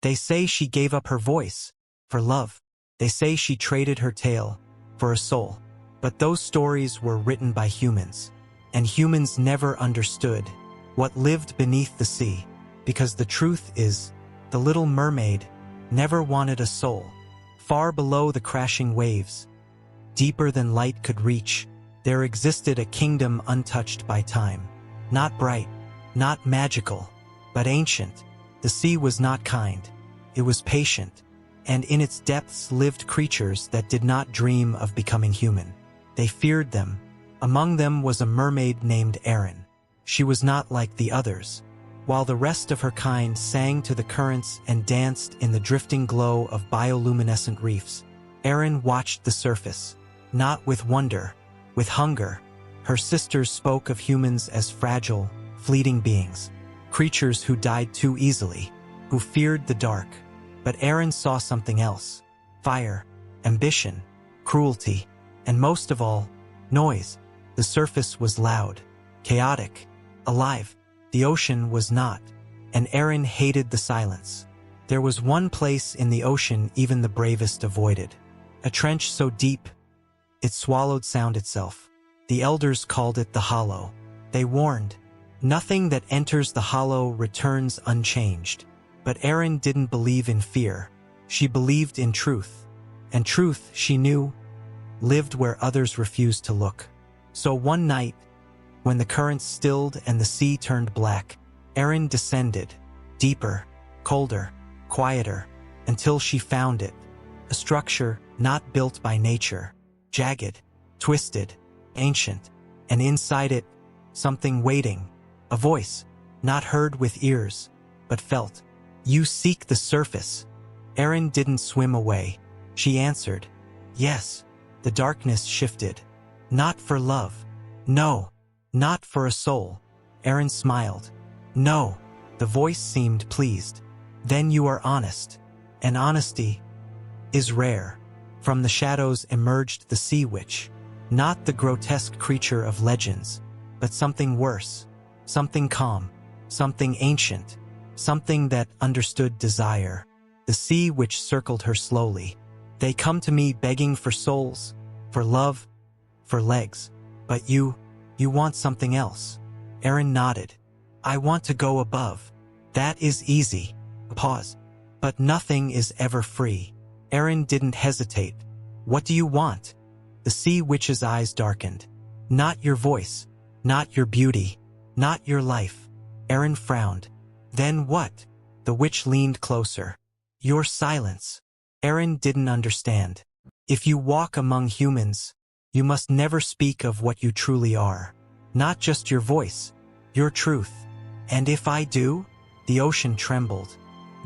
They say she gave up her voice for love. They say she traded her tail for a soul. But those stories were written by humans, and humans never understood what lived beneath the sea, because the truth is, the Little Mermaid never wanted a soul. Far below the crashing waves, deeper than light could reach, there existed a kingdom untouched by time. Not bright, not magical, but ancient. The sea was not kind. It was patient, and in its depths lived creatures that did not dream of becoming human. They feared them. Among them was a mermaid named Aeryn. She was not like the others. While the rest of her kind sang to the currents and danced in the drifting glow of bioluminescent reefs, Aeryn watched the surface, not with wonder, with hunger. Her sisters spoke of humans as fragile, fleeting beings, creatures who died too easily, who feared the dark. But Aeryn saw something else: fire, ambition, cruelty, and most of all, noise. The surface was loud, chaotic, alive. The ocean was not, and Aeryn hated the silence. There was one place in the ocean even the bravest avoided. A trench so deep, it swallowed sound itself. The elders called it the hollow. They warned, nothing that enters the hollow returns unchanged. But Aeryn didn't believe in fear. She believed in truth. And truth, she knew, lived where others refused to look. So one night, when the currents stilled and the sea turned black, Aeryn descended, deeper, colder, quieter, until she found it. A structure not built by nature, jagged, twisted, ancient, and inside it, something waiting, a voice, not heard with ears, but felt. You seek the surface. Aeryn didn't swim away. She answered, yes. The darkness shifted. Not for love. No. Not for a soul. Aeryn smiled. No. The voice seemed pleased. Then you are honest. And honesty is rare. From the shadows emerged the sea witch. Not the grotesque creature of legends, but something worse. Something calm. Something ancient. Something that understood desire. The sea witch circled her slowly. They come to me begging for souls, for love, for legs. But you want something else. Aeryn nodded. I want to go above. That is easy. Pause. But nothing is ever free. Aeryn didn't hesitate. What do you want? The sea witch's eyes darkened. Not your voice. Not your beauty. Not your life. Aeryn frowned. Then what? The witch leaned closer. Your silence. Aeryn didn't understand. If you walk among humans, you must never speak of what you truly are. Not just your voice, your truth. And if I do? The ocean trembled.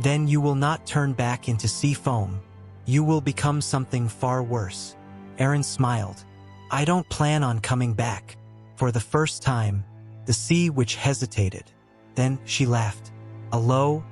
Then you will not turn back into sea foam. You will become something far worse. Aeryn smiled. I don't plan on coming back. For the first time, the sea witch hesitated. Then she laughed. A low,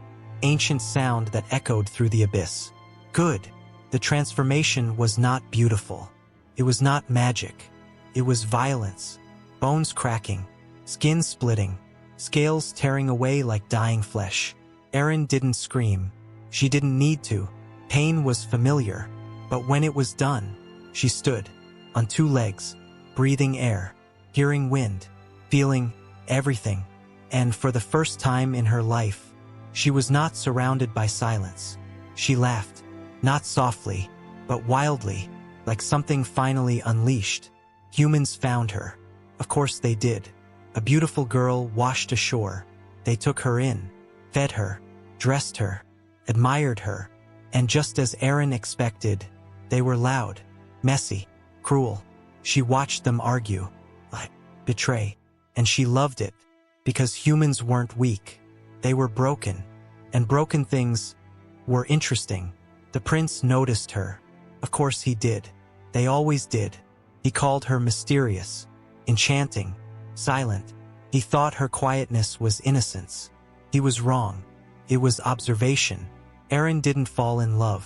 ancient sound that echoed through the abyss. Good. The transformation was not beautiful. It was not magic. It was violence. Bones cracking, skin splitting, scales tearing away like dying flesh. Aeryn didn't scream. She didn't need to. Pain was familiar. But when it was done, she stood, on two legs, breathing air, hearing wind, feeling everything. And for the first time in her life, she was not surrounded by silence. She laughed, not softly, but wildly, like something finally unleashed. Humans found her. Of course they did. A beautiful girl washed ashore. They took her in, fed her, dressed her, admired her, and just as Aeryn expected, they were loud, messy, cruel. She watched them argue, lie, betray, and she loved it. Because humans weren't weak. They were broken. And broken things were interesting. The prince noticed her. Of course he did. They always did. He called her mysterious, enchanting, silent. He thought her quietness was innocence. He was wrong. It was observation. Aeryn didn't fall in love.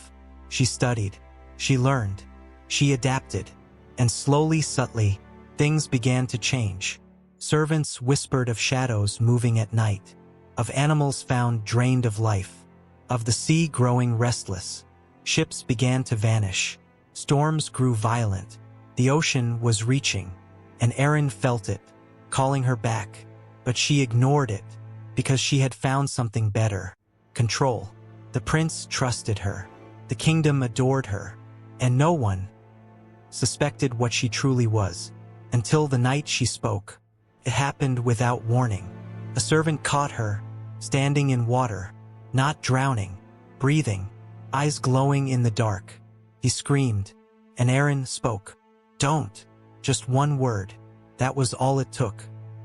She studied. She learned. She adapted. And slowly, subtly, things began to change. Servants whispered of shadows moving at night, of animals found drained of life, of the sea growing restless. Ships began to vanish. Storms grew violent. The ocean was reaching, and Aeryn felt it, calling her back. But she ignored it, because she had found something better: control. The prince trusted her. The kingdom adored her. And no one suspected what she truly was, until the night she spoke. It happened without warning. A servant caught her, standing in water, not drowning, breathing, eyes glowing in the dark. He screamed, and Aeryn spoke. "Don't." Just one word. That was all it took.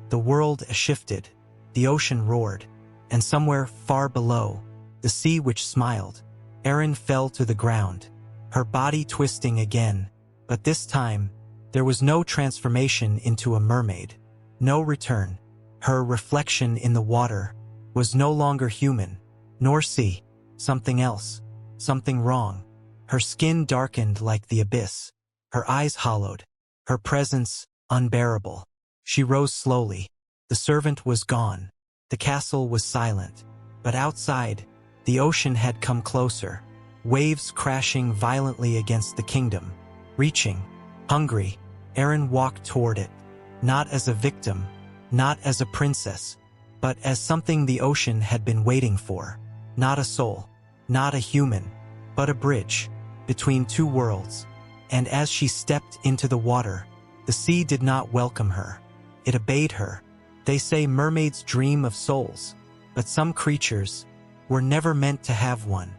The world shifted. The ocean roared. And somewhere far below, the sea which smiled, Aeryn fell to the ground, her body twisting again. But this time, there was no transformation into a mermaid. No return. Her reflection in the water was no longer human, nor sea. Something else. Something wrong. Her skin darkened like the abyss. Her eyes hollowed. Her presence unbearable. She rose slowly. The servant was gone. The castle was silent. But outside, the ocean had come closer, waves crashing violently against the kingdom. Reaching, hungry, Aeryn walked toward it, not as a victim, not as a princess, but as something the ocean had been waiting for. Not a soul, not a human, but a bridge between two worlds. And as she stepped into the water, the sea did not welcome her. It obeyed her. They say mermaids dream of souls, but some creatures were never meant to have one.